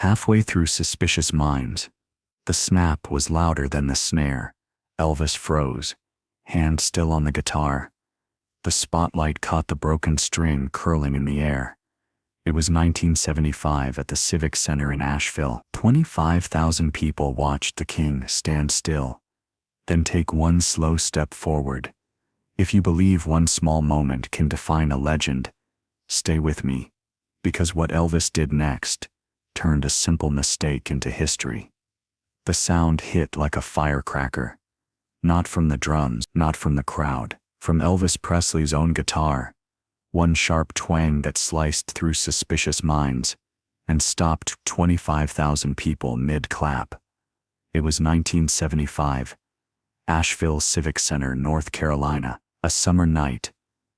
Halfway through Suspicious Minds, the snap was louder than the snare. Elvis froze, hand still on the guitar. The spotlight caught the broken string curling in the air. It was 1975 at the Civic Center in Asheville. 25,000 people watched the king stand still, then take one slow step forward. If you believe one small moment can define a legend, stay with me, because what Elvis did next turned a simple mistake into history. The sound hit like a firecracker. Not from the drums, not from the crowd, from Elvis Presley's own guitar. One sharp twang that sliced through Suspicious Minds and stopped 25,000 people mid-clap. It was 1975, Asheville Civic Center, North Carolina, a summer night,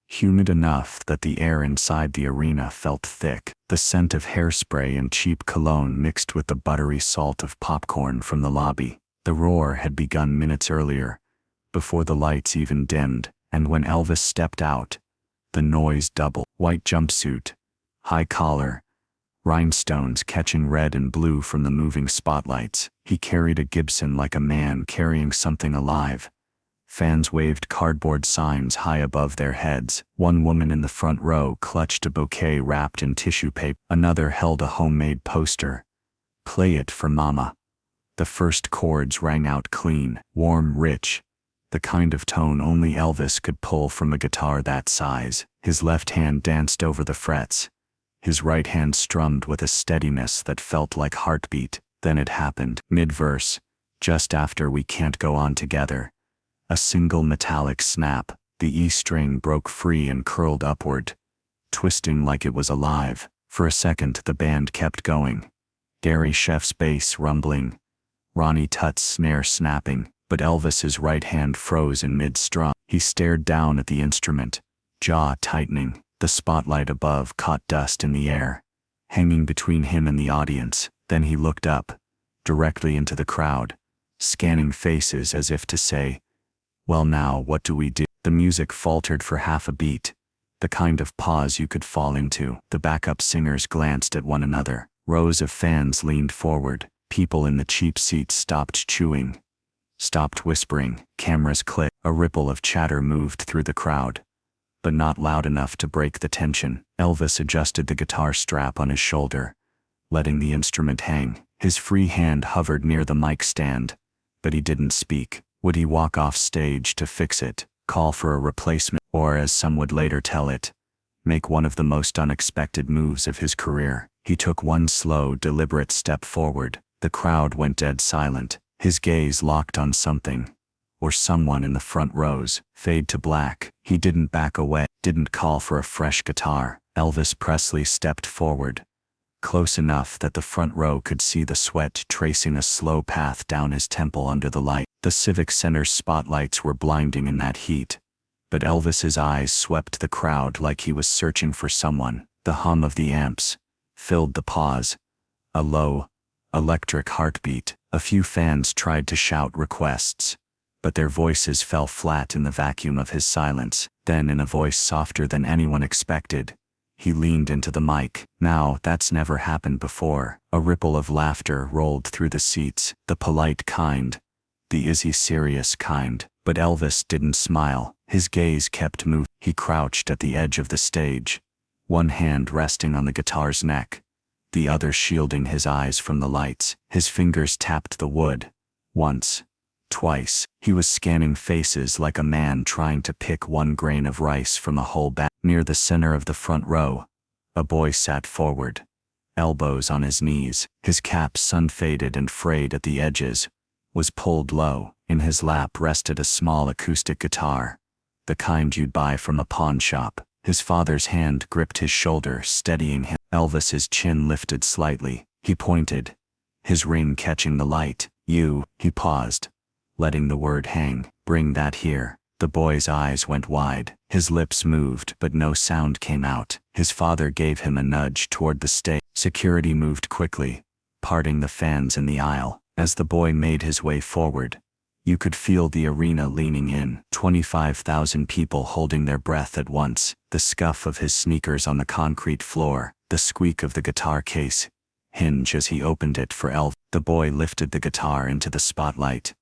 humid enough that the air inside the arena felt thick. The scent of hairspray and cheap cologne mixed with the buttery salt of popcorn from the lobby. The roar had begun minutes earlier, before the lights even dimmed, and when Elvis stepped out, the noise doubled. White jumpsuit, high collar, rhinestones catching red and blue from the moving spotlights. He carried a Gibson like a man carrying something alive. Fans waved cardboard signs high above their heads. One woman in the front row clutched a bouquet wrapped in tissue paper. Another held a homemade poster. "Play it for Mama." The first chords rang out clean, warm, rich, the kind of tone only Elvis could pull from a guitar that size. His left hand danced over the frets. His right hand strummed with a steadiness that felt like heartbeat. Then it happened. Mid-verse, just after "We Can't Go On Together," a single metallic snap, the E string broke free and curled upward, twisting like it was alive. For a second the band kept going. Gary Sheff's bass rumbling, Ronnie Tutt's snare snapping, but Elvis's right hand froze in mid-strum. He stared down at the instrument, jaw tightening. The spotlight above caught dust in the air, hanging between him and the audience. Then he looked up, directly into the crowd, scanning faces as if to say, "Well, now what do we do?" The music faltered for half a beat, the kind of pause you could fall into. The backup singers glanced at one another. Rows of fans leaned forward. People in the cheap seats stopped chewing, stopped whispering. Cameras clicked. A ripple of chatter moved through the crowd, but not loud enough to break the tension. Elvis adjusted the guitar strap on his shoulder, letting the instrument hang. His free hand hovered near the mic stand, but he didn't speak. Would he walk off stage to fix it, call for a replacement, or, as some would later tell it, make one of the most unexpected moves of his career? He took one slow, deliberate step forward. The crowd went dead silent. His gaze locked on something, or someone in the front rows. Fade to black. He didn't back away, didn't call for a fresh guitar. Elvis Presley stepped forward, close enough that the front row could see the sweat tracing a slow path down his temple under the light. The Civic Center's spotlights were blinding in that heat, but Elvis's eyes swept the crowd like he was searching for someone. The hum of the amps filled the pause, a low, electric heartbeat. A few fans tried to shout requests, but their voices fell flat in the vacuum of his silence. Then, in a voice softer than anyone expected, he leaned into the mic. "Now, that's never happened before." A ripple of laughter rolled through the seats. The polite kind, the is he serious kind. But Elvis didn't smile. His gaze kept moving. He crouched at the edge of the stage, one hand resting on the guitar's neck, the other shielding his eyes from the lights. His fingers tapped the wood, once, twice. He was scanning faces like a man trying to pick one grain of rice from a whole bag. Near the center of the front row, a boy sat forward, elbows on his knees. His cap, sun-faded and frayed at the edges, was pulled low. In his lap rested a small acoustic guitar, the kind you'd buy from a pawn shop. His father's hand gripped his shoulder, steadying him. Elvis's chin lifted slightly. He pointed, his ring catching the light. "You," he paused, letting the word hang. "Bring that here." The boy's eyes went wide. His lips moved, but no sound came out. His father gave him a nudge toward the stage. Security moved quickly, parting the fans in the aisle. As the boy made his way forward, you could feel the arena leaning in. 25,000 people holding their breath at once. The scuff of his sneakers on the concrete floor, the squeak of the guitar case hinge as he opened it for Elvis. The boy lifted the guitar into the spotlight,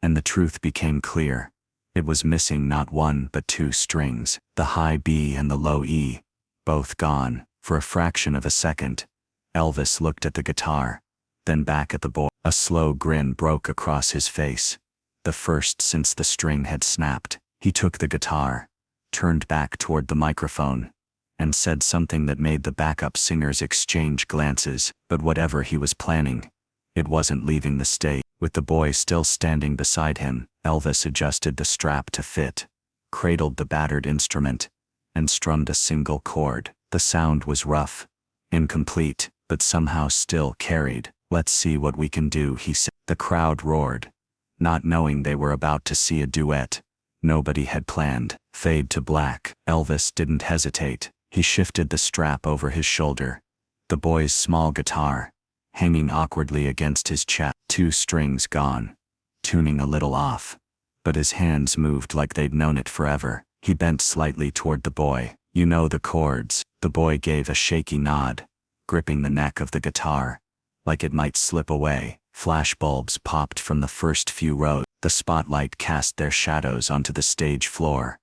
and the truth became clear. It was missing not one but two strings, the high B and the low E, both gone. For a fraction of a second, Elvis looked at the guitar, then back at the boy. A slow grin broke across his face, the first since the string had snapped. He took the guitar, turned back toward the microphone, and said something that made the backup singers exchange glances. But whatever he was planning, it wasn't leaving the stage. With the boy still standing beside him, Elvis adjusted the strap to fit, cradled the battered instrument, and strummed a single chord. The sound was rough, incomplete, but somehow still carried. "Let's see what we can do," he said. The crowd roared, not knowing they were about to see a duet nobody had planned. Fade to black. Elvis didn't hesitate. He shifted the strap over his shoulder, the boy's small guitar hanging awkwardly against his chest. Two strings gone, tuning a little off, but his hands moved like they'd known it forever. He bent slightly toward the boy. "You know the chords." The boy gave a shaky nod, gripping the neck of the guitar, like it might slip away. Flashbulbs popped from the first few rows. The spotlight cast their shadows onto the stage floor,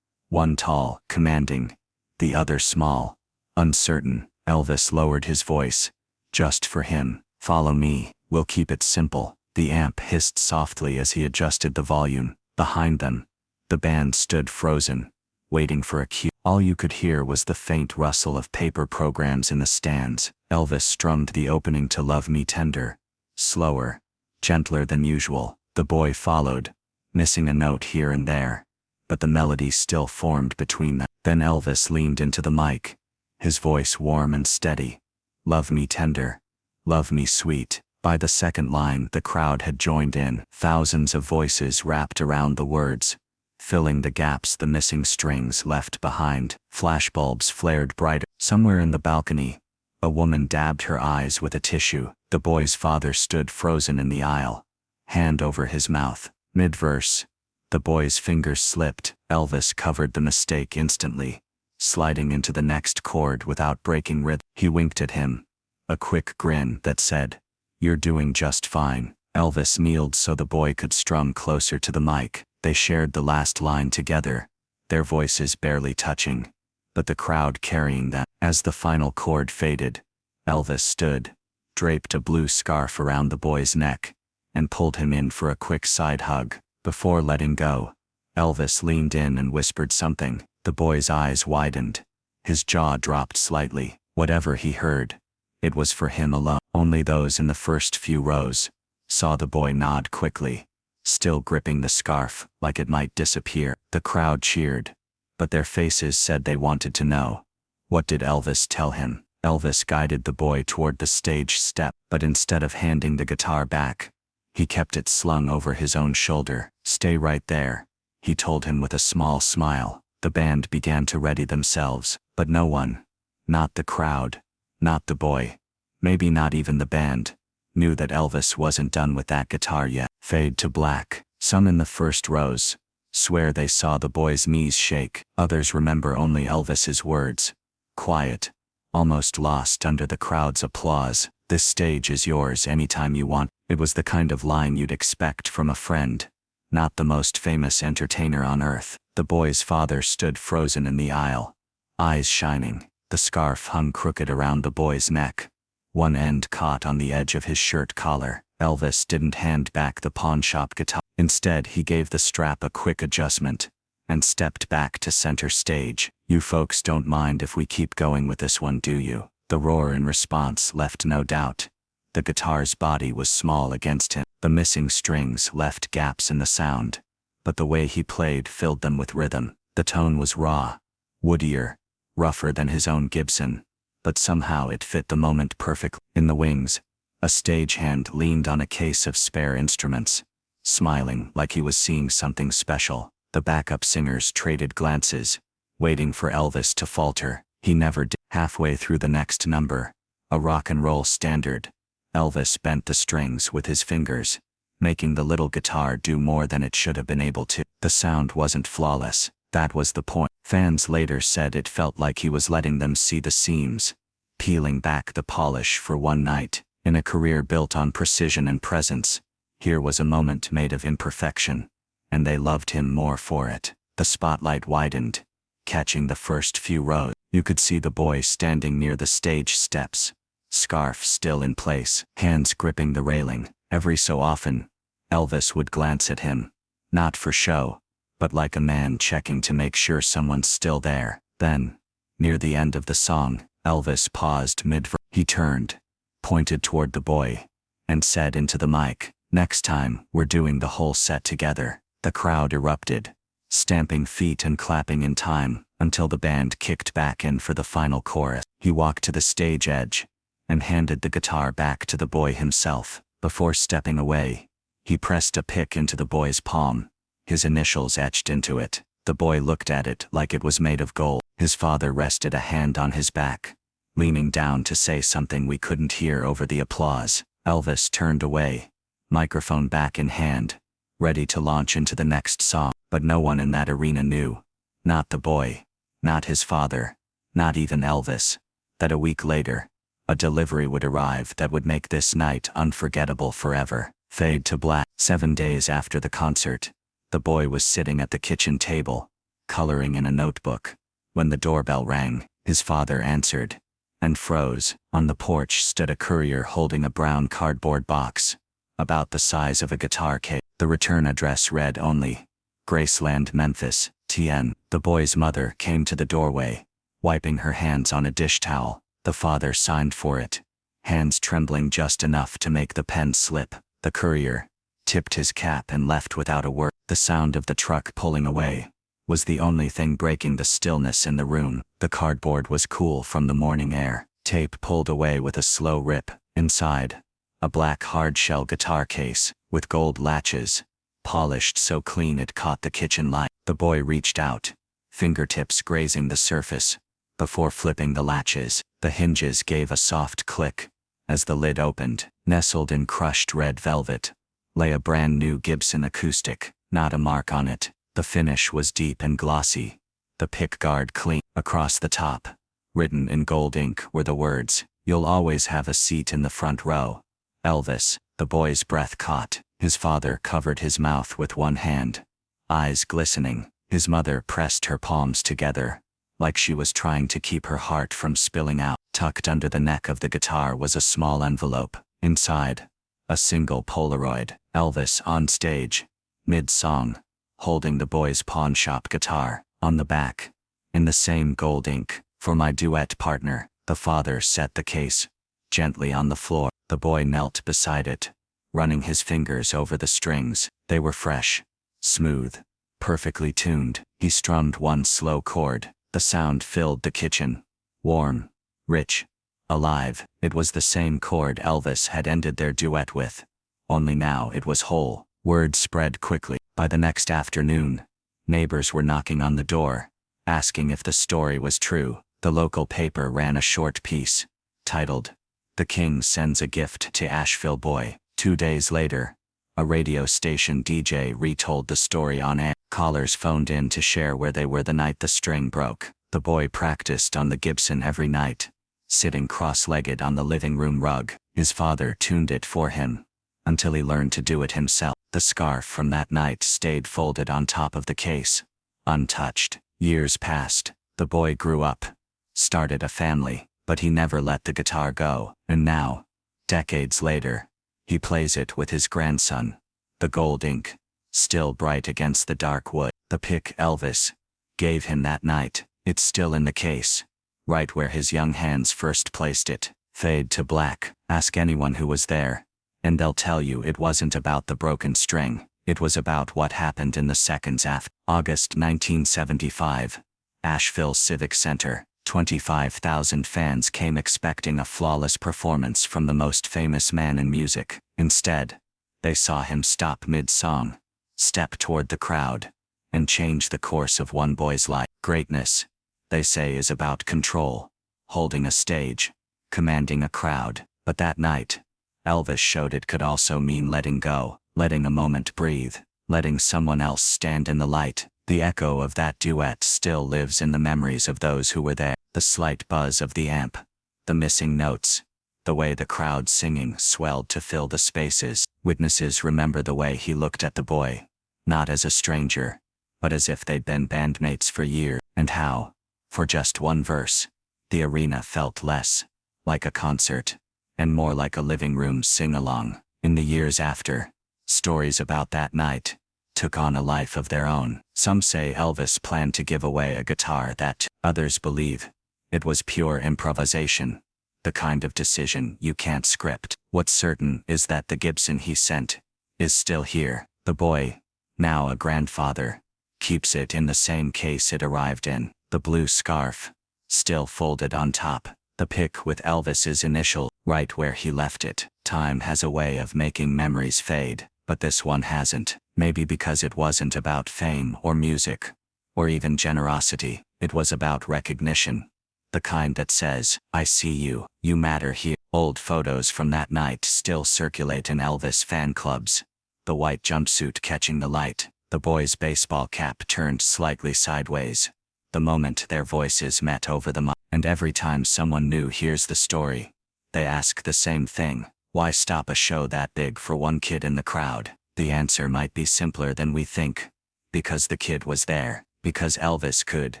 one tall, commanding, the other small, uncertain. Elvis lowered his voice, just for him. "Follow me, we'll keep it simple." The amp hissed softly as he adjusted the volume. Behind them, the band stood frozen, waiting for a cue. All you could hear was the faint rustle of paper programs in the stands. Elvis strummed the opening to "Love Me Tender," slower, gentler than usual. The boy followed, missing a note here and there, but the melody still formed between them. Then Elvis leaned into the mic, his voice warm and steady. "Love me tender, love me sweet." By the second line, the crowd had joined in. Thousands of voices wrapped around the words, filling the gaps the missing strings left behind. Flashbulbs flared brighter. Somewhere in the balcony, a woman dabbed her eyes with a tissue. The boy's father stood frozen in the aisle, hand over his mouth. Mid-verse, the boy's fingers slipped. Elvis covered the mistake instantly, sliding into the next chord without breaking rhythm. He winked at him, a quick grin that said, "You're doing just fine." Elvis kneeled so the boy could strum closer to the mic. They shared the last line together, their voices barely touching, but the crowd carrying them. As the final chord faded, Elvis stood, draped a blue scarf around the boy's neck, and pulled him in for a quick side hug. Before letting go, Elvis leaned in and whispered something. The boy's eyes widened, his jaw dropped slightly. Whatever he heard, it was for him alone. Only those in the first few rows saw the boy nod quickly, still gripping the scarf like it might disappear. The crowd cheered, but their faces said they wanted to know. What did Elvis tell him? Elvis guided the boy toward the stage step, but instead of handing the guitar back, he kept it slung over his own shoulder. "Stay right there," he told him with a small smile. The band began to ready themselves, but no one, not the crowd, not the boy, maybe not even the band, knew that Elvis wasn't done with that guitar yet. Fade to black. Some in the first rows swear they saw the boy's knees shake. Others remember only Elvis's words, quiet, almost lost under the crowd's applause. "This stage is yours anytime you want." It was the kind of line you'd expect from a friend, not the most famous entertainer on earth. The boy's father stood frozen in the aisle, eyes shining. The scarf hung crooked around the boy's neck, one end caught on the edge of his shirt collar. Elvis didn't hand back the pawnshop guitar. Instead, he gave the strap a quick adjustment and stepped back to center stage. "You folks don't mind if we keep going with this one, do you?" The roar in response left no doubt. The guitar's body was small against him. The missing strings left gaps in the sound, but the way he played filled them with rhythm. The tone was raw, woodier, rougher than his own Gibson, but somehow it fit the moment perfectly. In the wings, a stagehand leaned on a case of spare instruments, smiling like he was seeing something special. The backup singers traded glances, waiting for Elvis to falter. He never did. Halfway through the next number, a rock and roll standard, Elvis bent the strings with his fingers, making the little guitar do more than it should have been able to. The sound wasn't flawless. That was the point. Fans later said it felt like he was letting them see the seams, peeling back the polish for one night. In a career built on precision and presence, here was a moment made of imperfection, and they loved him more for it. The spotlight widened, catching the first few rows. You could see the boy standing near the stage steps, scarf still in place, hands gripping the railing. Every so often, Elvis would glance at him, not for show, but like a man checking to make sure someone's still there. Then, near the end of the song, Elvis paused mid-verse. He turned, pointed toward the boy, and said into the mic, "Next time, we're doing the whole set together." The crowd erupted, stamping feet and clapping in time, until the band kicked back in for the final chorus. He walked to the stage edge, and handed the guitar back to the boy himself. Before stepping away, he pressed a pick into the boy's palm, his initials etched into it. The boy looked at it like it was made of gold. His father rested a hand on his back, leaning down to say something we couldn't hear over the applause. Elvis turned away, microphone back in hand, ready to launch into the next song. But no one in that arena knew, not the boy, not his father, not even Elvis, that a week later, a delivery would arrive that would make this night unforgettable forever. Fade to black. 7 days after the concert, the boy was sitting at the kitchen table, coloring in a notebook, when the doorbell rang. His father answered, and froze. On the porch stood a courier holding a brown cardboard box, about the size of a guitar case. The return address read only, Graceland, Memphis, TN. The boy's mother came to the doorway, wiping her hands on a dish towel. The father signed for it, hands trembling just enough to make the pen slip. The courier tipped his cap and left without a word. The sound of the truck pulling away was the only thing breaking the stillness in the room. The cardboard was cool from the morning air. Tape pulled away with a slow rip. Inside, a black hard-shell guitar case, with gold latches, polished so clean it caught the kitchen light. The boy reached out, fingertips grazing the surface, before flipping the latches. The hinges gave a soft click. As the lid opened, nestled in crushed red velvet, lay a brand new Gibson acoustic, not a mark on it. The finish was deep and glossy, the pick guard clean. Across the top, written in gold ink, were the words, "You'll always have a seat in the front row, Elvis." The boy's breath caught. His father covered his mouth with one hand, eyes glistening. His mother pressed her palms together, like she was trying to keep her heart from spilling out. Tucked under the neck of the guitar was a small envelope. Inside, a single Polaroid. Elvis on stage, mid-song, holding the boy's pawnshop guitar. On the back, in the same gold ink, "For my duet partner." The father set the case gently on the floor. The boy knelt beside it, running his fingers over the strings. They were fresh, smooth, perfectly tuned. He strummed one slow chord. The sound filled the kitchen. Warm, rich, alive. It was the same chord Elvis had ended their duet with, only now it was whole. Word spread quickly. By the next afternoon, neighbors were knocking on the door, asking if the story was true. The local paper ran a short piece, titled, "The King Sends a Gift to Asheville Boy." 2 days later, a radio station DJ retold the story on air. Callers phoned in to share where they were the night the string broke. The boy practiced on the Gibson every night, sitting cross-legged on the living room rug. His father tuned it for him, until he learned to do it himself. The scarf from that night stayed folded on top of the case, untouched. Years passed. The boy grew up, started a family, but he never let the guitar go. And now, decades later, he plays it with his grandson. The gold ink, still bright against the dark wood. The pick Elvis gave him that night, it's still in the case, right where his young hands first placed it. Fade to black. Ask anyone who was there, and they'll tell you it wasn't about the broken string. It was about what happened in the seconds after. August 1975, Asheville Civic Center. 25,000 fans came expecting a flawless performance from the most famous man in music. Instead, they saw him stop mid-song, step toward the crowd, and change the course of one boy's life. Greatness, they say, is about control, holding a stage, commanding a crowd. But that night, Elvis showed it could also mean letting go, letting a moment breathe, letting someone else stand in the light. The echo of that duet still lives in the memories of those who were there. The slight buzz of the amp, the missing notes, The way the crowd singing swelled to fill the spaces. Witnesses remember the way he looked at the boy, not as a stranger, but as if they'd been bandmates for years, and how, for just one verse, the arena felt less like a concert and more like a living room sing-along. In the years after, stories about that night took on a life of their own. Some say Elvis planned to give away a guitar that others believe it was pure improvisation, the kind of decision you can't script. What's certain is that the Gibson he sent is still here. The boy, now a grandfather, keeps it in the same case it arrived in, the blue scarf, still folded on top, the pick with Elvis's initial, right where he left it. Time has a way of making memories fade, but this one hasn't. Maybe because it wasn't about fame or music, or even generosity. It was about recognition. The kind that says, I see you, you matter here. Old photos from that night still circulate in Elvis fan clubs. The white jumpsuit catching the light, the boy's baseball cap turned slightly sideways, the moment their voices met over the mic. And every time someone new hears the story, they ask the same thing. Why stop a show that big for one kid in the crowd? The answer might be simpler than we think. Because the kid was there. Because Elvis could.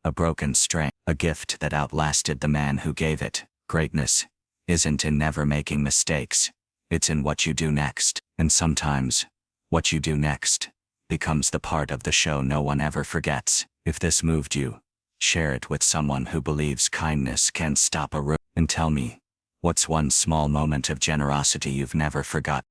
A broken string. A gift that outlasted the man who gave it. Greatness isn't in never making mistakes. It's in what you do next. And sometimes, what you do next becomes the part of the show no one ever forgets. If this moved you, share it with someone who believes kindness can stop a room. And tell me, what's one small moment of generosity you've never forgot?